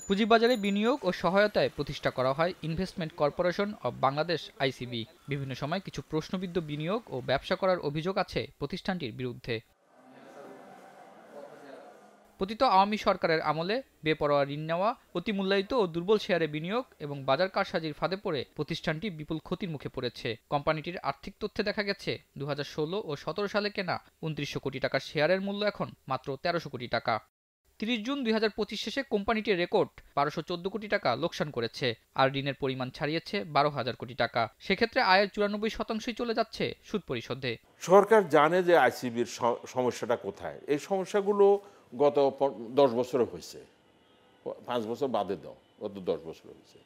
পুঁজিবাজারে বিনিয়োগ ও সহায়তায় প্রতিষ্ঠা করা হয় investment corporation of Bangladesh ICB. বিভিন্ন সময় কিছু প্রশ্নবিদ্ধ বিনিয়োগ ও ব্যবসা করার অভিযোগ আছে প্রতিষ্ঠানটির বিরুদ্ধে। পতিত আওয়ামী সরকারের আমলে বেপরোয়া ঋণ নেওয়া, অতিমূল্যায়িত ও দুর্বল শেয়ারে বিনিয়োগ এবং বাজার কারসাজির ফাঁদে পড়ে প্রতিষ্ঠানটি বিপুল ক্ষতির মুখে পড়েছে। কোম্পানিটির আর্থিক তথ্যে দেখা গেছে 2016 ও 17 সালে কেনা 2900 কোটি টাকার শেয়ারের মূল্য এখন মাত্র 1300 কোটি টাকা। 30 জুন 2025 শেষে কোম্পানিটির রেকর্ড 1214 কোটি টাকা লোকসান করেছে, আর ঋণের পরিমাণ ছাড়িয়েছে 12,000 কোটি টাকা। সেক্ষেত্রে আয়ের 94% চলে যাচ্ছে সুদ পরিশোধে। সরকার জানে যে আইসিবির সমস্যাটা কোথায়। এই সমস্যাগুলো গত 10 বছরে হয়েছে, 5 বছর বাদে দাও, গত 10 বছর হয়েছে।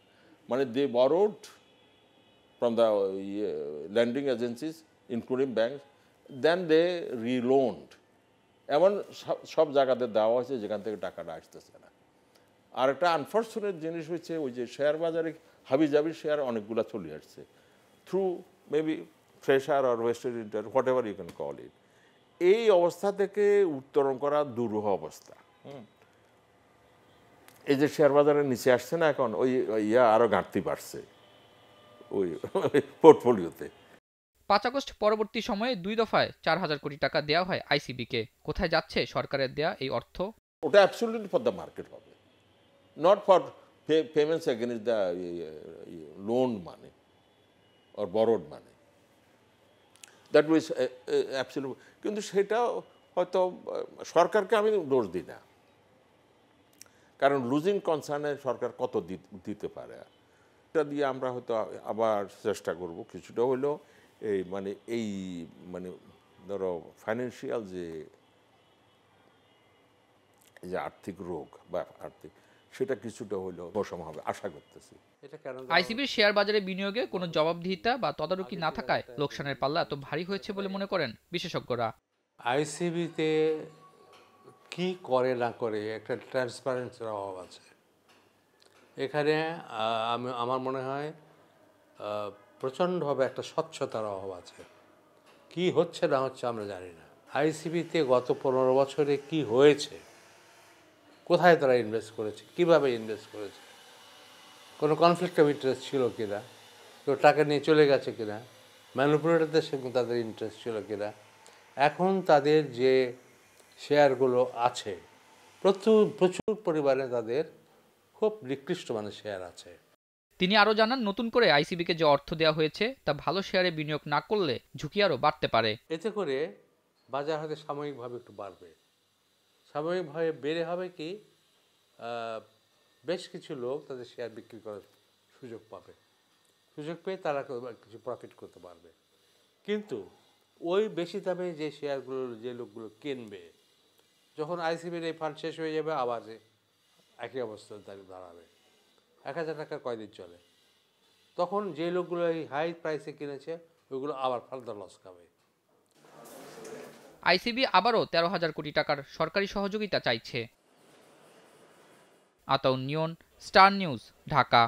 মানে they borrowed from the lending agencies including bank, then they reloaned. এমন সব জায়গাতে দেওয়া হয়েছে যেখান থেকে টাকাটা আসতেছে না। আর একটা আনফর্চুনেট জিনিস হচ্ছে ওই যে শেয়ার বাজারে হাবিজাবি শেয়ার অনেকগুলো চলে আসছে থ্রু মেবি ফ্রেশার আর wasted inter whatever you can call it. এই অবস্থা থেকে উত্তরণ করা দুরূহ অবস্থা। এই যে শেয়ার বাজারের নিচে আসছে না এখন, ওই আরও ঘাটতি বাড়ছে ওই পোর্টফোলিওতে। 5 আগস্ট পরবর্তী সময়ে 2 দফায় 4,000 কোটি টাকা দেওয়া হয় আইসিবিকে। কোথায় যাচ্ছে সরকারের দেয়া এই অর্থ? ওটা অ্যাবসলিউটলি ফর দ্য মার্কেট হবে, not for payments against the loan money or borrowed money. That was absolute. কিন্তু সেটা হয়তো সরকারকে আমি দোষ দিই না, কারণ লুজিং কনসার্নে সরকার কত দিতে পারে। এটা দিয়ে আমরা হয়তো আবার চেষ্টা করব কিছুটা হলেও এই ধরো ফাইন্যান্সিয়াল যে আর্থিক রোগ বা আর্থিক, সেটা কিছুটা হলেও উপশম হবে আশা করতেছি। আইসিবির শেয়ার বাজারে বিনিয়োগে কোনো জবাবদিহিতা বা তদারকি না থাকায় লোকসানের পাল্লা এত ভারী হয়েছে বলে মনে করেন বিশেষজ্ঞরা। আইসিবিতে কি করে না করে একটা ট্রান্সপারেন্সির অভাব আছে এখানে। আমার মনে হয় প্রচণ্ডভাবে একটা স্বচ্ছতার অভাব আছে। কি হচ্ছে না হচ্ছে আমরা জানি না। আইসিবিতে গত 15 বছরে কি হয়েছে, কোথায় তারা ইনভেস্ট করেছে, কিভাবে ইনভেস্ট করেছে, কোনো কনফ্লিক্ট অফ ইন্টারেস্ট ছিল কিনা, কেউ টাকা নিয়ে চলে গেছে কিনা, ম্যানিপুলেটরদের সঙ্গে তাদের ইন্টারেস্ট ছিল কিনা। এখন তাদের যে শেয়ারগুলো আছে প্রচুর পরিমাণে তাদের খুব নিকৃষ্ট মানের শেয়ার আছে। তিনি আরও জানান, নতুন করে আইসিবিকে যে অর্থ দেওয়া হয়েছে তা ভালো শেয়ারে বিনিয়োগ না করলে ঝুঁকি আরও বাড়তে পারে। এতে করে বাজার হয়তো সাময়িকভাবে একটু বাড়বে, সাময়িকভাবে বেড়ে হবে কি বেশ কিছু লোক তাদের শেয়ার বিক্রি করার সুযোগ পাবে, সুযোগ পেয়ে তারা কিছু প্রফিট করতে পারবে। কিন্তু ওই বেশি দামে যে শেয়ারগুলো যে লোকগুলো কিনবে, যখন আইসিবির এই ফান্ড শেষ হয়ে যাবে আবার একই অবস্থায় দাঁড়াবে। 1,000 টাকা কয়দিন চলে, তখন যে লোকগুলো এই হাই প্রাইসে কিনেছে ওইগুলো আবার ফার্দার লস খাবে। আইসিবি আবারও 13,000 কোটি টাকার সরকারি সহযোগিতা চাইছে। আতাউন নিয়ন, স্টার নিউজ, ঢাকা।